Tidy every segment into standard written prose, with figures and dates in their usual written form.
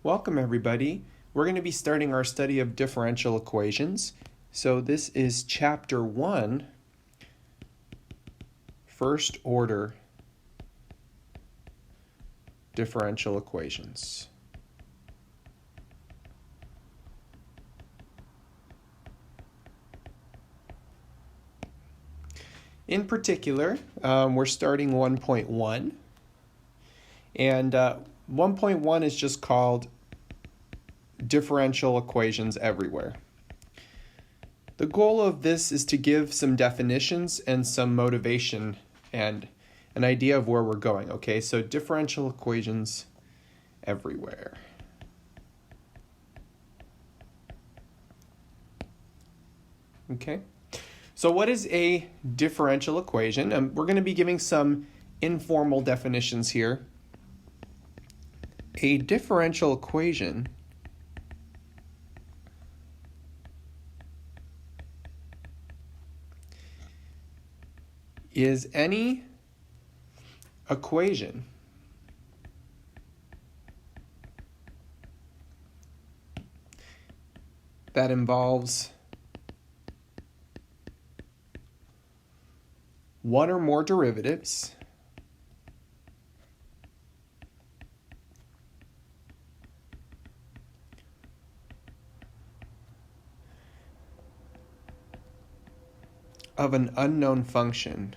Welcome everybody. We're going to be starting our study of differential equations. So this is chapter 1, first order differential equations. In particular, we're starting 1.1, and 1.1 is just called differential equations everywhere. The goal of this is to give some definitions and some motivation and an idea of where we're going, okay? So differential equations everywhere. Okay, so what is a differential equation? We're going to be giving some informal definitions here. A differential equation is any equation that involves one or more derivatives of an unknown function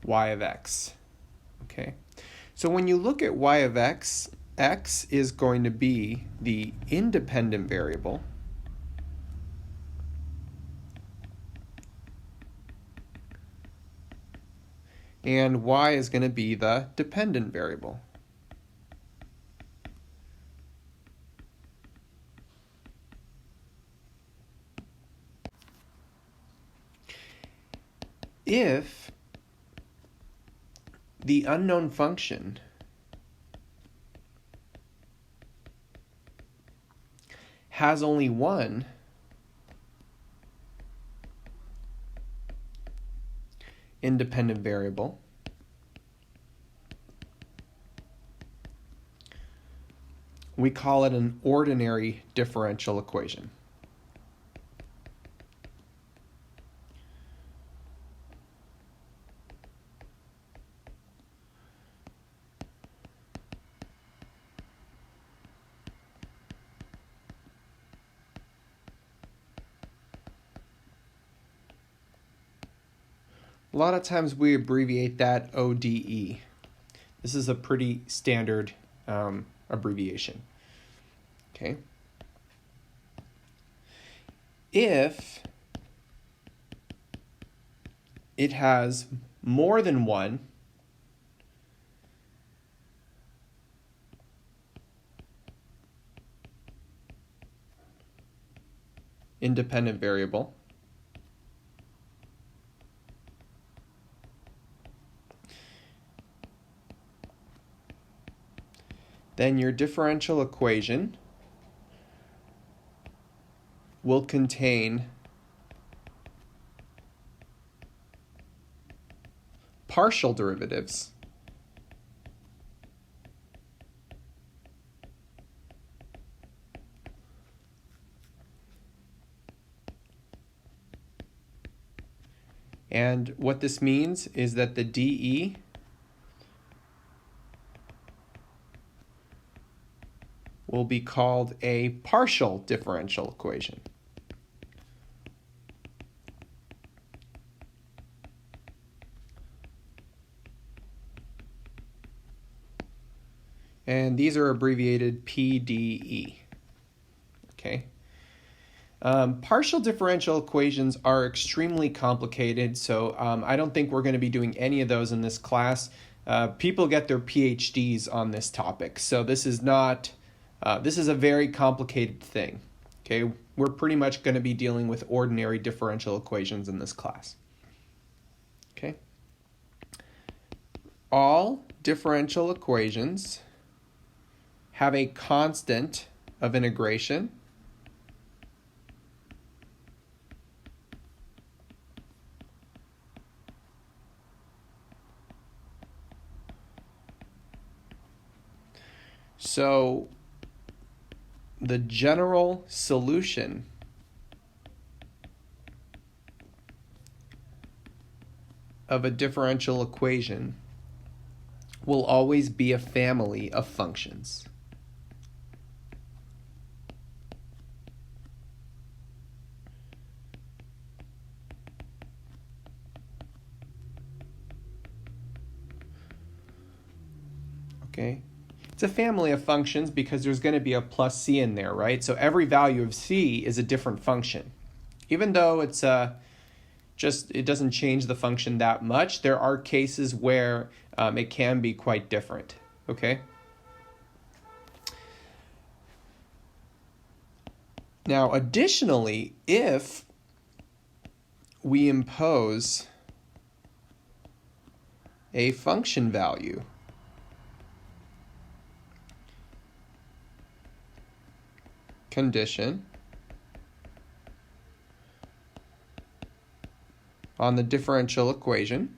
y of x. Okay, so when you look at y of x, x is going to be the independent variable and y is going to be the dependent variable. If the unknown function has only one independent variable, we call it an ordinary differential equation. A lot of times we abbreviate that ODE. This is a pretty standard abbreviation. Okay. If it has more than one independent variable, then your differential equation will contain partial derivatives and what this means is that the DE will be called a partial differential equation. And these are abbreviated PDE. Okay. Partial differential equations are extremely complicated, so I don't think we're going to be doing any of those in this class. People get their PhDs on this topic, so this is not. This is a very complicated thing. Okay, we're pretty much going to be dealing with ordinary differential equations in this class. Okay. All differential equations have a constant of integration So the general solution of a differential equation will always be a family of functions. Okay? It's a family of functions because there's going to be a plus c in there, right? So every value of c is a different function. Even though it's it doesn't change the function that much, there are cases where it can be quite different, okay? Now, additionally, if we impose a function value condition on the differential equation,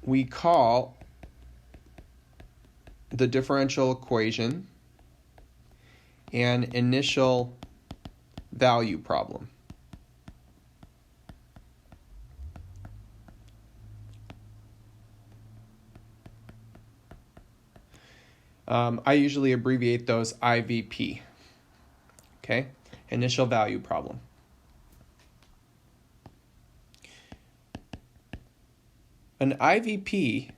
we call the differential equation an initial value problem. I usually abbreviate those IVP, okay? Initial value problem. An IVP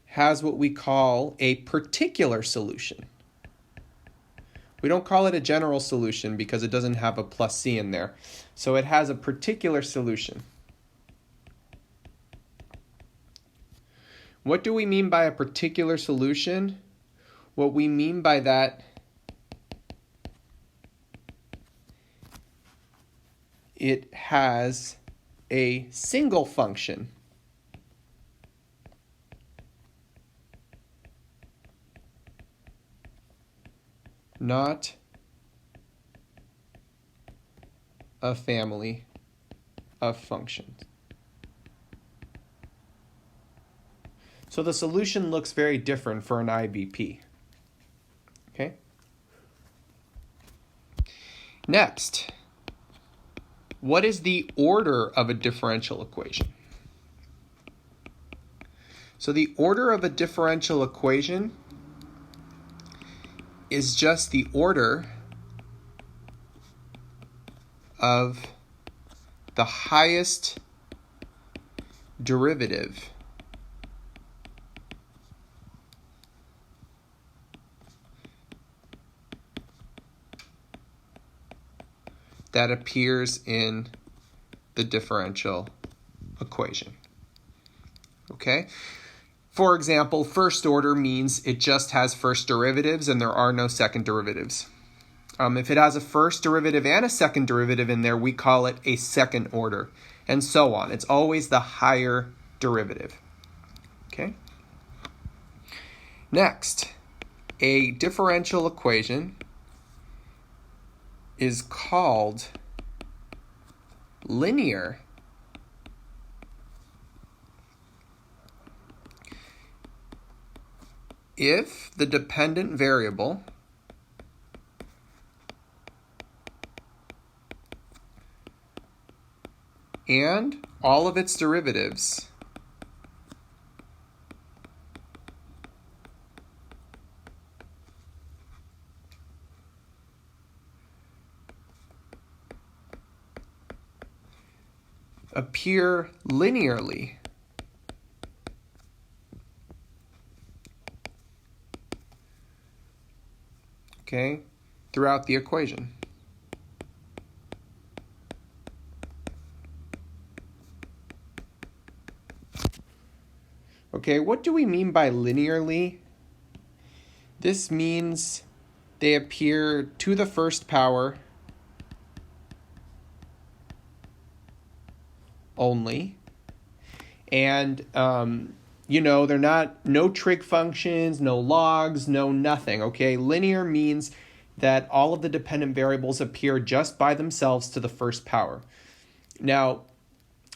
has what we call a particular solution. We don't call it a general solution because it doesn't have a plus c in there. So it has a particular solution. What do we mean by a particular solution? What we mean by that it has a single function. Not a family of functions. So the solution looks very different for an IVP. Okay? Next, what is the order of a differential equation? So the order of a differential equation is just the order of the highest derivative that appears in the differential equation. Okay? For example, first order means it just has first derivatives and there are no second derivatives. If it has a first derivative and a second derivative in there, we call it a second order, and so on. It's always the higher derivative. Okay? Next, a differential equation is called linear if the dependent variable and all of its derivatives appear linearly throughout the equation. Okay, what do we mean by linearly? This means they appear to the first power only. And, they're no trig functions, no logs, no nothing, okay? Linear means that all of the dependent variables appear just by themselves to the first power. Now,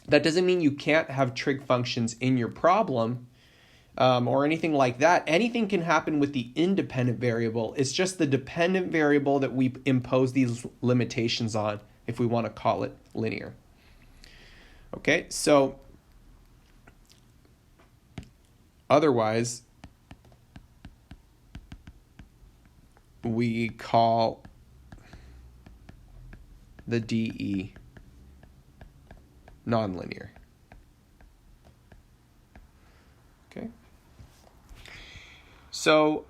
That doesn't mean you can't have trig functions in your problem or anything like that. Anything can happen with the independent variable. It's just the dependent variable that we impose these limitations on, if we want to call it linear. Okay, so otherwise, we call the DE nonlinear. Okay. So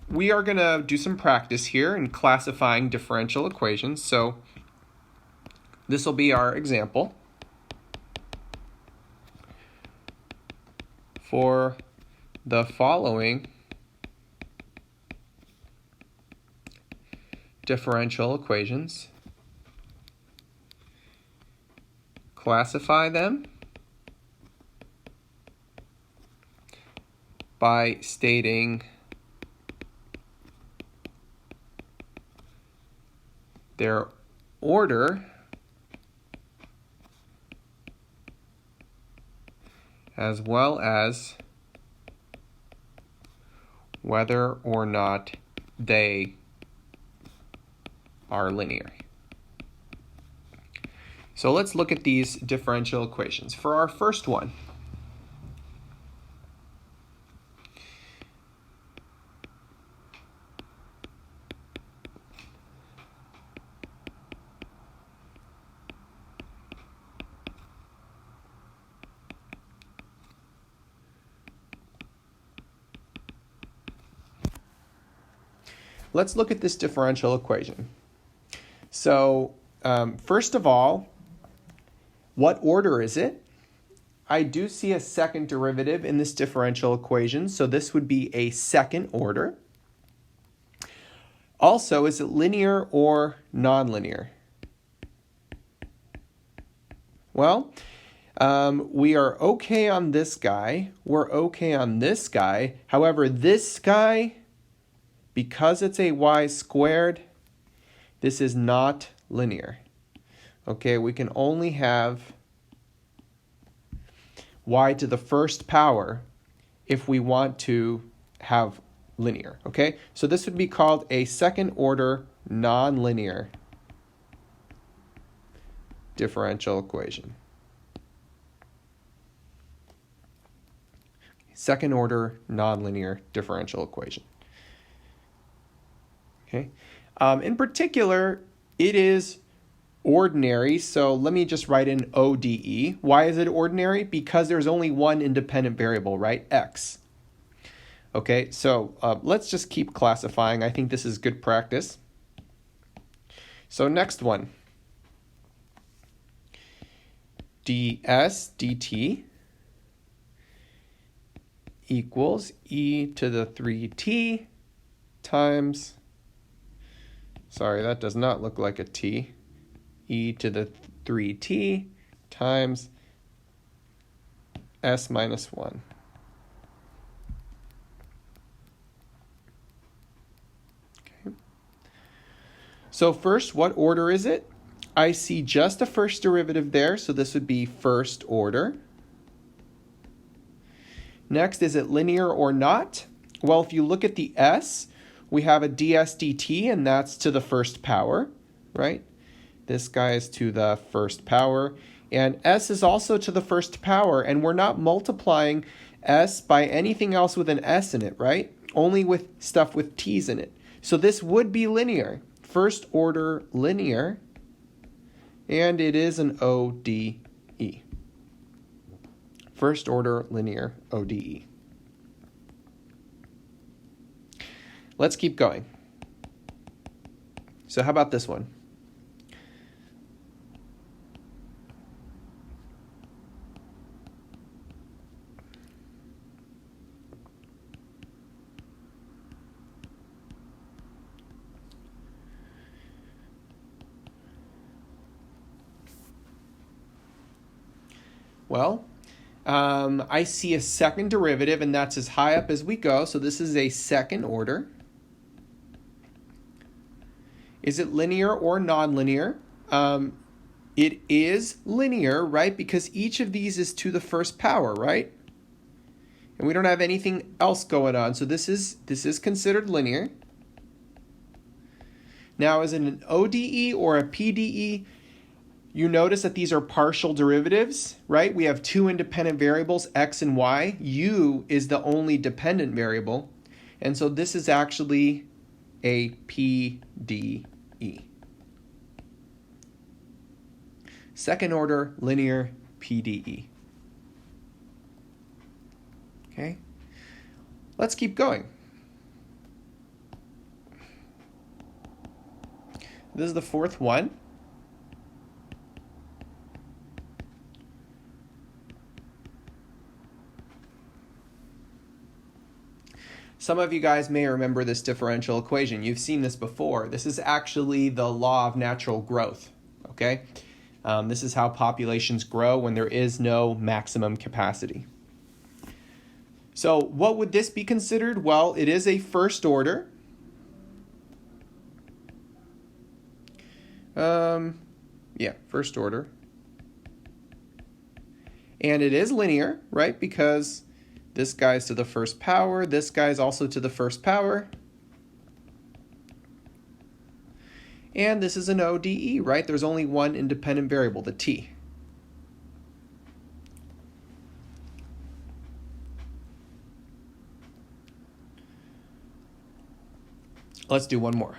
we are going to do some practice here in classifying differential equations. So this will be our example for the following differential equations. Classify them by stating their order as well as whether or not they are linear. So let's look at these differential equations. For our first one, let's look at this differential equation. So first of all, what order is it? I do see a second derivative in this differential equation, so this would be a second order. Also, is it linear or nonlinear? Well, we are okay on this guy. We're okay on this guy. However, this guy, because it's a y squared, this is not linear. Okay, we can only have y to the first power if we want to have linear. Okay, so this would be called a second order nonlinear differential equation. Second order nonlinear differential equation. Okay, in particular, it is ordinary, so let me just write in ODE. Why is it ordinary? Because there's only one independent variable, right? X. Okay, so let's just keep classifying. I think this is good practice. So next one. ds dt equals e to the 3t times, sorry, that does not look like a t, e to the 3t times s minus 1. Okay. So first, what order is it? I see just a first derivative there, so this would be first order. Next, is it linear or not? Well, if you look at the s, we have a ds dt, and that's to the first power, right? This guy is to the first power, and s is also to the first power, and we're not multiplying s by anything else with an s in it, right? Only with stuff with t's in it. So this would be linear, first order linear, and it is an ODE. First order linear ODE. Let's keep going. So how about this one? Well, I see a second derivative, and that's as high up as we go. So this is a second order. Is it linear or nonlinear? It is linear, right? Because each of these is to the first power, right? And we don't have anything else going on. So this is considered linear. Now, is it an ODE or a PDE? You notice that these are partial derivatives, right? We have two independent variables, x and y. U is the only dependent variable. And so this is actually a PDE. Second order linear PDE. Okay, let's keep going. This is the fourth one. Some of you guys may remember this differential equation. You've seen this before. This is actually the law of natural growth, okay? This is how populations grow when there is no maximum capacity. So what would this be considered? Well, it is a first order. First order. And it is linear, right? Because this guy's to the first power. This guy's also to the first power. And this is an ODE, right? There's only one independent variable, the t. Let's do one more.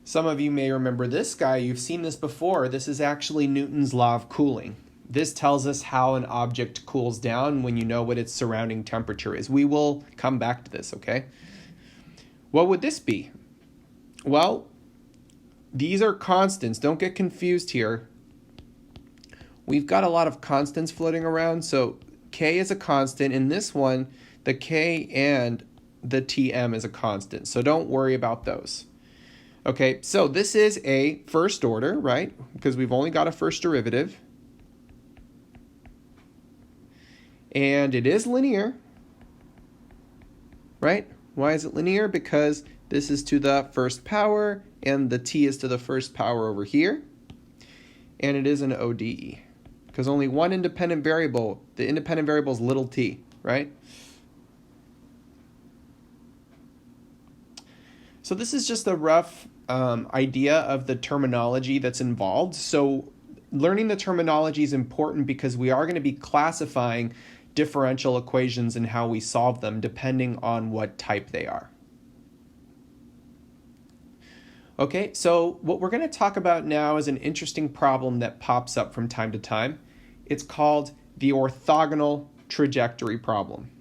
Some of you may remember this guy. You've seen this before. This is actually Newton's law of cooling. This tells us how an object cools down when you know what its surrounding temperature is. We will come back to this, okay? What would this be? Well, these are constants. Don't get confused here. We've got a lot of constants floating around. So K is a constant. In this one, the K and the Tm is a constant. So don't worry about those. Okay, so this is a first order, right? Because we've only got a first derivative. And it is linear, right? Why is it linear? Because this is to the first power, and the t is to the first power over here. And it is an ODE. Because only one independent variable, the independent variable is little t, right? So this is just a rough idea of the terminology that's involved. So learning the terminology is important because we are going to be classifying differential equations and how we solve them depending on what type they are. Okay, so what we're going to talk about now is an interesting problem that pops up from time to time. It's called the orthogonal trajectory problem.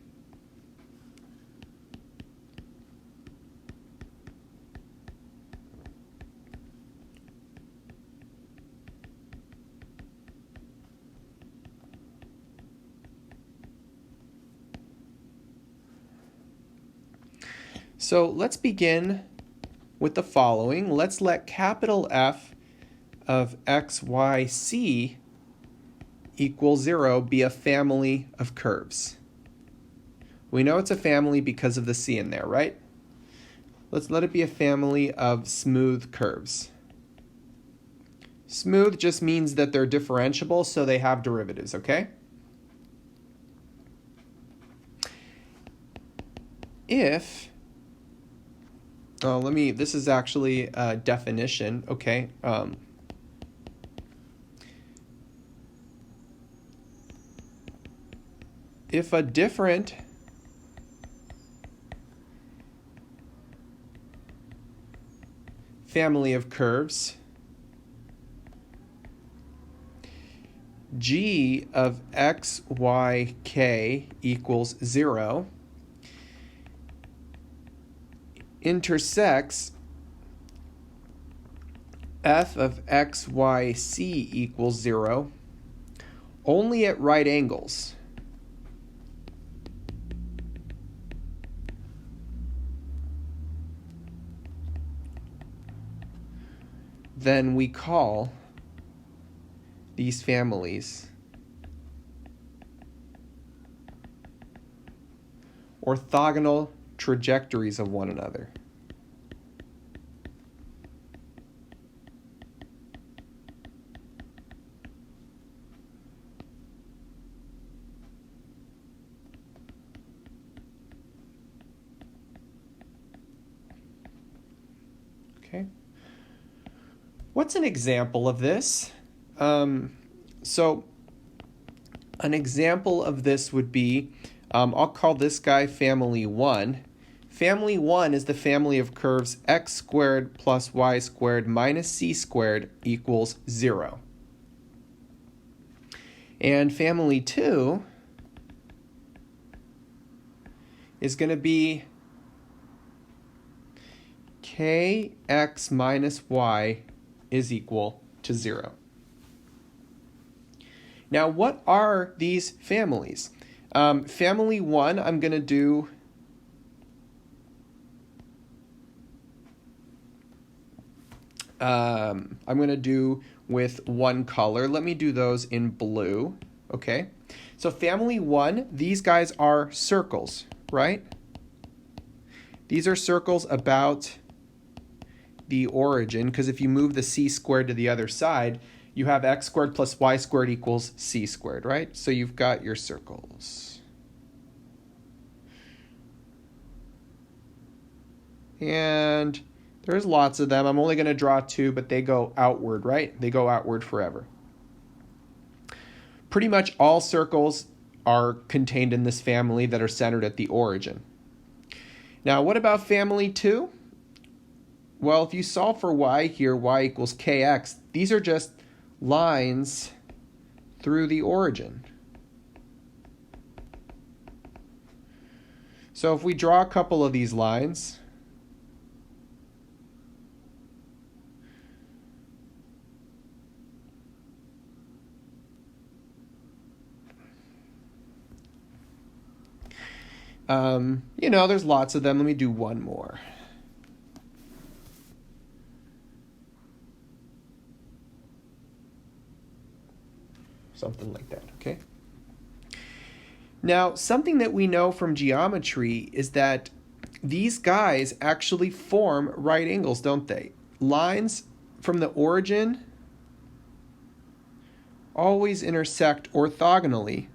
So let's begin with the following. Let's let capital F of x, y, c equals 0 be a family of curves. We know it's a family because of the c in there, right? Let's let it be a family of smooth curves. Smooth just means that they're differentiable, so they have derivatives, okay? If this is actually a definition, okay? If a different family of curves, g of x, y, k equals 0, intersects f of x, y, c equals 0 only at right angles, then we call these families orthogonal trajectories of one another. Okay. What's an example of this? So an example of this would be, I'll call this guy family 1. Family 1 is the family of curves x squared plus y squared minus c squared equals 0. And family 2 is going to be kx minus y is equal to 0. Now, what are these families? Family 1, I'm going to do with one color. Let me do those in blue. Okay. So family 1, these guys are circles, right? These are circles about the origin, because if you move the c squared to the other side, you have x squared plus y squared equals c squared, right? So you've got your circles. And there's lots of them. I'm only going to draw 2, but they go outward, right? They go outward forever. Pretty much all circles are contained in this family that are centered at the origin. Now, what about family 2? Well, if you solve for y here, y equals kx, these are just lines through the origin. So if we draw a couple of these lines, there's lots of them. Let me do one more. Something like that, okay? Now, something that we know from geometry is that these guys actually form right angles, don't they? Lines from the origin always intersect orthogonally.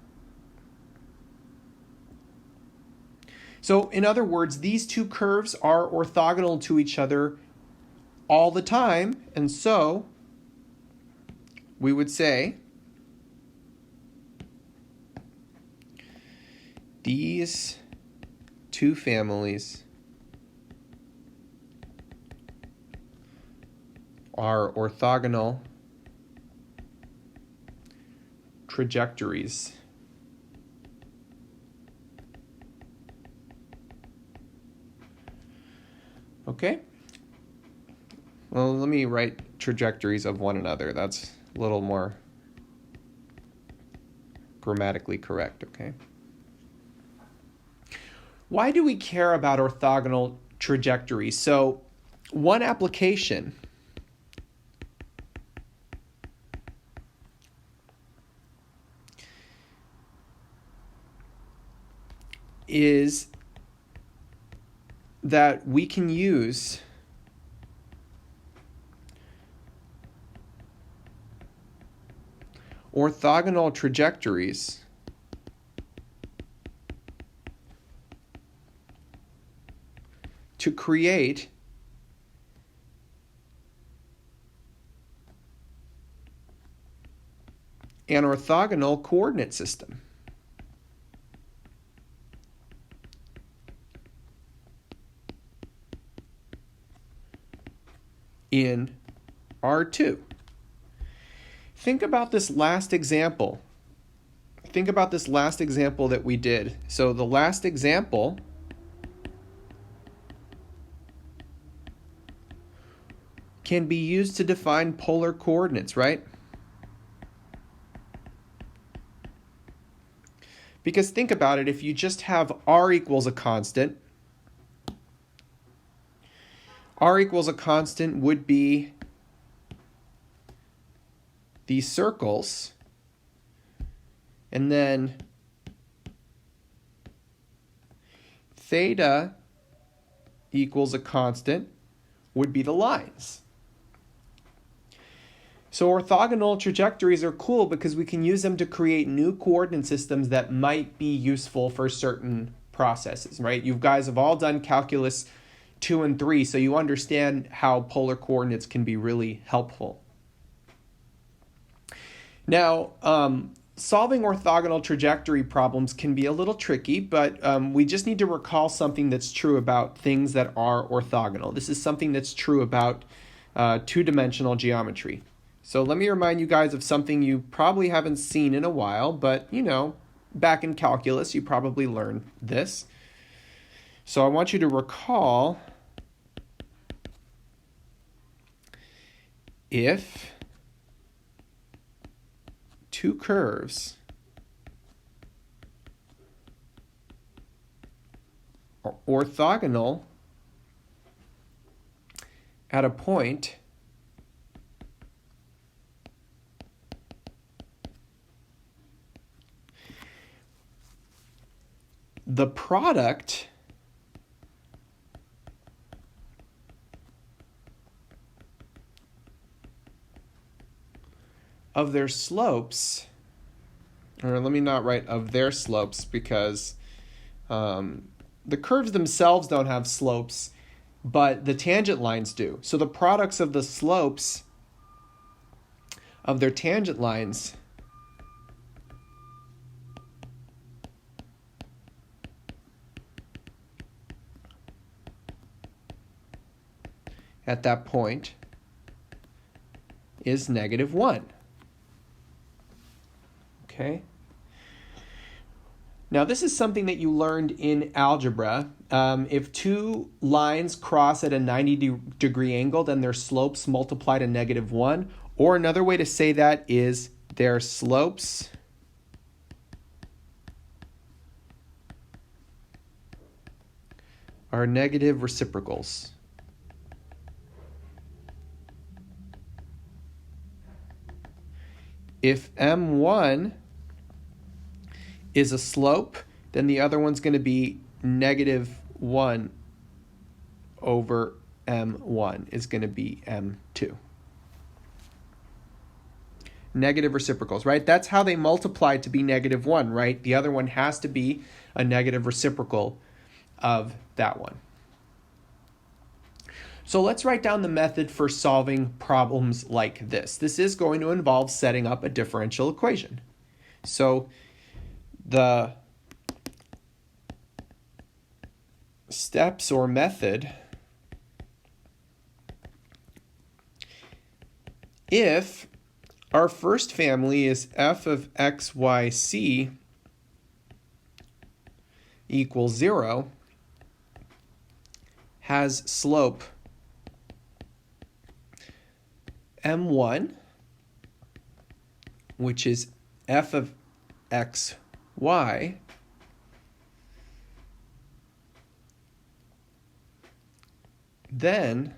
So, in other words, these two curves are orthogonal to each other all the time, and so we would say these two families are orthogonal trajectories. Okay? Well, let me write trajectories of one another. That's a little more grammatically correct, okay? Why do we care about orthogonal trajectories? So, one application is that we can use orthogonal trajectories to create an orthogonal coordinate system. In R2. Think about this last example. Think about this last example that we did. So the last example can be used to define polar coordinates, right? Because think about it, if you just have r equals a constant, r equals a constant would be these circles, and then theta equals a constant would be the lines. So orthogonal trajectories are cool because we can use them to create new coordinate systems that might be useful for certain processes, right? You guys have all done calculus 2 and 3, so you understand how polar coordinates can be really helpful. Now, solving orthogonal trajectory problems can be a little tricky, but we just need to recall something that's true about things that are orthogonal. This is something that's true about two-dimensional geometry. So let me remind you guys of something you probably haven't seen in a while, but back in calculus you probably learned this. So I want you to recall if two curves are orthogonal at a point the product of their slopes, or let me not write of their slopes because the curves themselves don't have slopes, but the tangent lines do. So the products of the slopes of their tangent lines at that point is -1. Okay. Now this is something that you learned in algebra. If two lines cross at a 90-degree angle, then their slopes multiply to -1. Or another way to say that is their slopes are negative reciprocals. If M1 is a slope, then the other one's going to be -1 over M1 is going to be M2. Negative reciprocals, right? That's how they multiply to be -1, right? The other one has to be a negative reciprocal of that one. So let's write down the method for solving problems like this. This is going to involve setting up a differential equation. So the steps or method, if our first family is f of x, y, c equals 0, has slope M1, which is f of x, y, then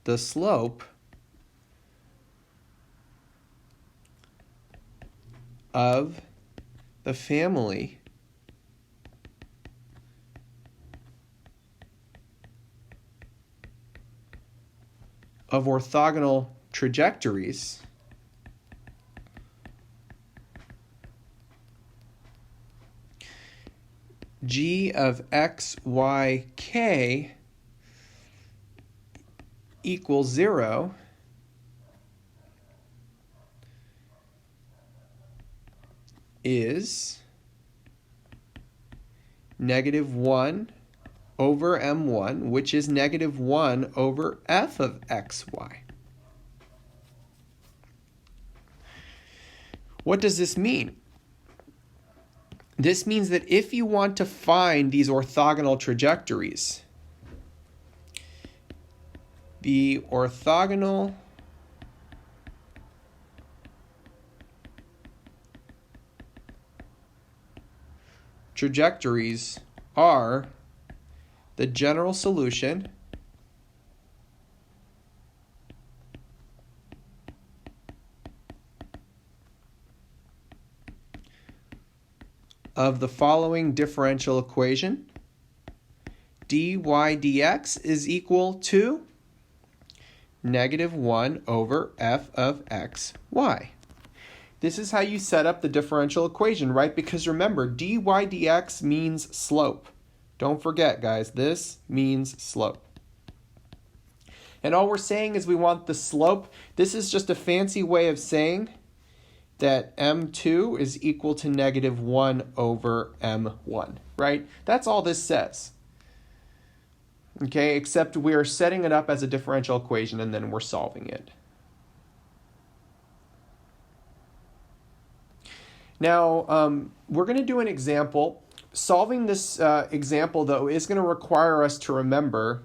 the slope of the family of orthogonal trajectories g of x, y, k equals 0 is -1 over M1, which is -1 over f of xy. What does this mean? This means that if you want to find these orthogonal trajectories, the orthogonal trajectories are the general solution of the following differential equation. dy dx is equal to negative 1 over f of x, y. This is how you set up the differential equation, right? Because remember, dy dx means slope. Don't forget, guys, this means slope. And all we're saying is we want the slope. This is just a fancy way of saying that m2 is equal to negative 1 over m1, right? That's all this says. Okay, except we're setting it up as a differential equation and then we're solving it. Now, we're going to do an example. Solving this example, though, is going to require us to remember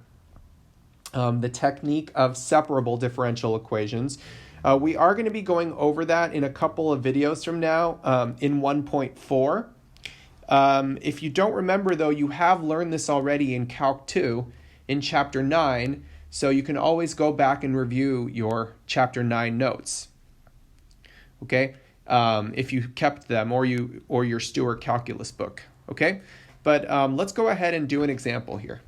the technique of separable differential equations. We are going to be going over that in a couple of videos from now in 1.4. If you don't remember, though, you have learned this already in Calc 2 in Chapter 9, so you can always go back and review your Chapter 9 notes. Okay? If you kept them or your Stewart Calculus book. Okay? But let's go ahead and do an example here.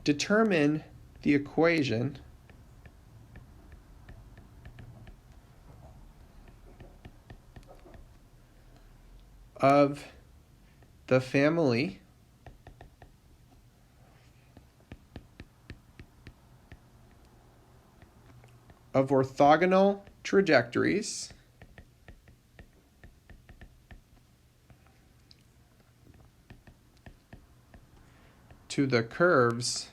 Determine the equation of the family of orthogonal trajectories to the curves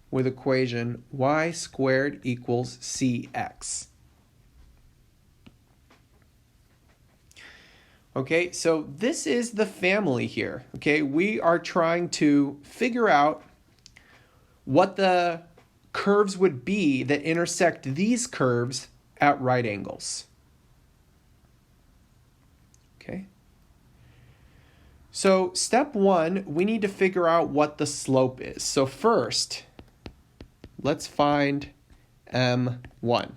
with equation y squared equals cx. Okay, so this is the family here. Okay, we are trying to figure out what the curves would be that intersect these curves at right angles. Okay. So step one, we need to figure out what the slope is. So first, let's find M1.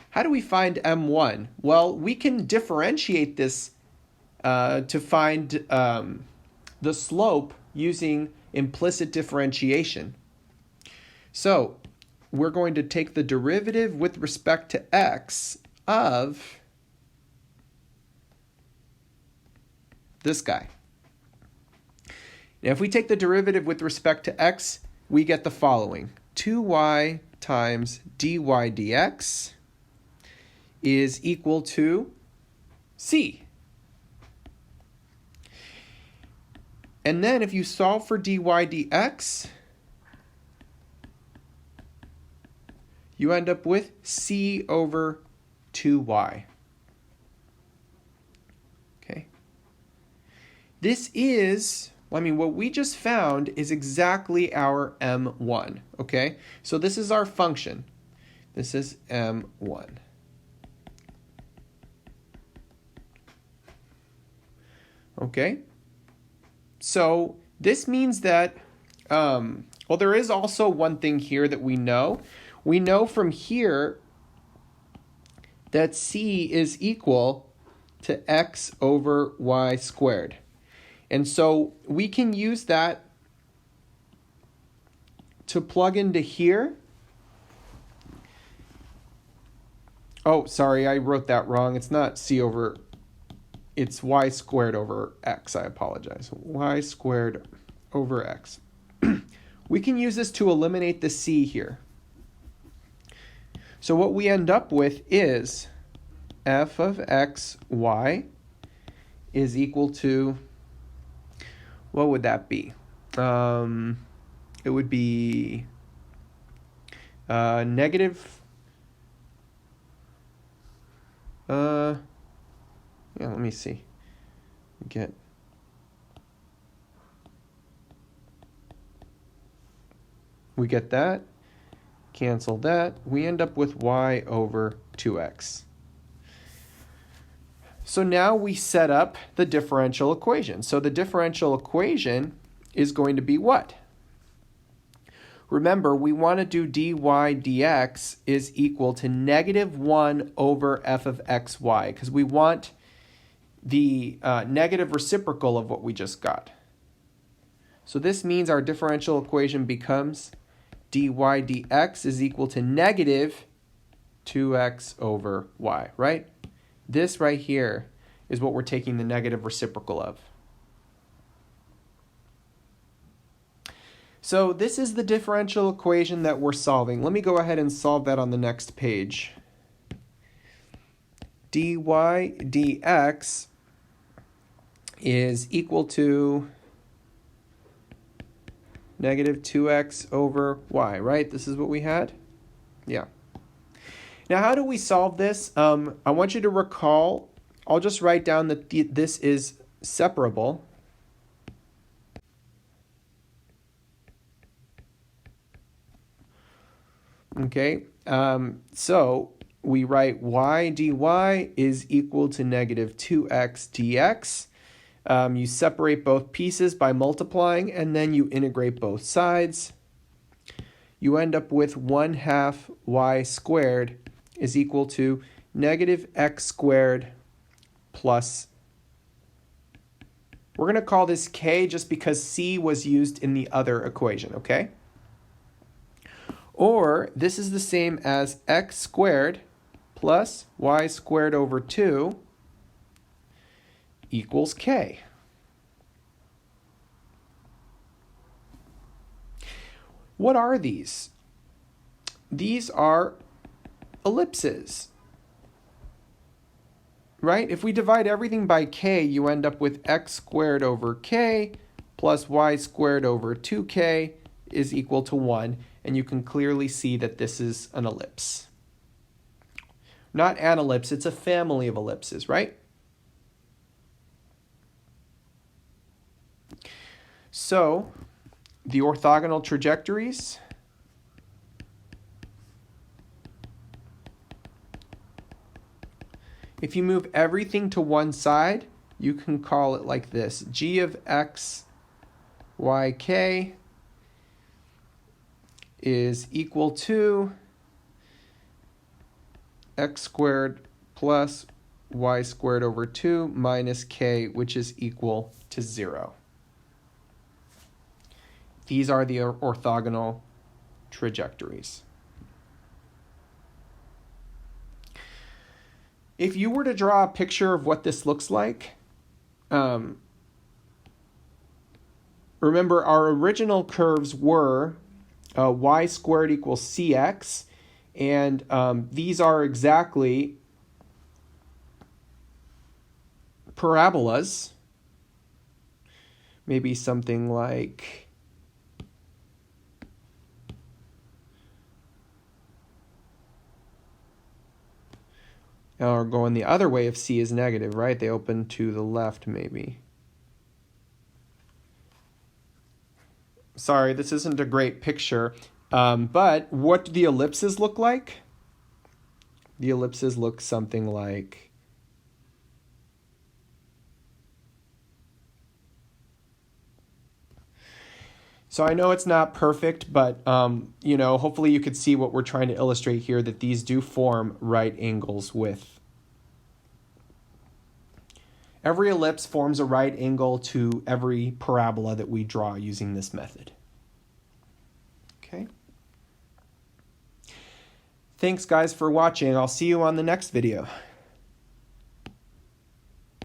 How do we find M1? Well, we can differentiate this to find the slope using implicit differentiation. So we're going to take the derivative with respect to x of this guy. Now, if we take the derivative with respect to x, we get the following. 2y times dy dx is equal to c. And then if you solve for dy dx, you end up with c over 2y. Okay. This is, what we just found is exactly our M1, okay? So this is our function. This is M1. Okay? So this means that, well, there is also one thing here that we know. We know from here that c is equal to x over y squared. And so we can use that to plug into here. Oh, sorry, I wrote that wrong. It's not c over, it's y squared over x. I apologize. Y squared over x. We can use this to eliminate the c here. So what we end up with is f of x, y is equal to, what would that be? It would be negative, yeah, let me see. We get that, cancel that, we end up with y over 2x. So now we set up the differential equation. So the differential equation is going to be what? Remember, we want to do dy dx is equal to -1 over f of xy, because we want the negative reciprocal of what we just got. So this means our differential equation becomes dy dx is equal to -2x over y, right? This right here is what we're taking the negative reciprocal of. So this is the differential equation that we're solving. Let me go ahead and solve that on the next page. Dy dx is equal to -2x over y, right? This is what we had? Yeah. Now, how do we solve this? I want you to recall, I'll just write down that this is separable. Okay, so we write y dy is equal to -2x dx. You separate both pieces by multiplying, and then you integrate both sides. You end up with 1/2 y squared is equal to -x squared plus, we're going to call this k just because c was used in the other equation, okay? Or this is the same as x squared plus y squared over 2 equals k. What are these? These are ellipses, right? If we divide everything by k, you end up with x squared over k plus y squared over 2k is equal to 1, and you can clearly see that this is an ellipse. Not an ellipse, it's a family of ellipses, right? So, the orthogonal trajectories if you move everything to one side, you can call it like this. G of x, y, k is equal to x squared plus y squared over 2 minus k, which is equal to 0. These are the orthogonal trajectories. If you were to draw a picture of what this looks like, remember our original curves were y squared equals cx, and these are exactly parabolas. Maybe something like or going the other way if c is negative, right? They open to the left maybe. Sorry, this isn't a great picture, but what do the ellipses look like? The ellipses look something like so I know it's not perfect, but you know, hopefully you could see what we're trying to illustrate here, that these do form right angles with. Every ellipse forms a right angle to every parabola that we draw using this method. Okay. Thanks guys for watching. I'll see you on the next video.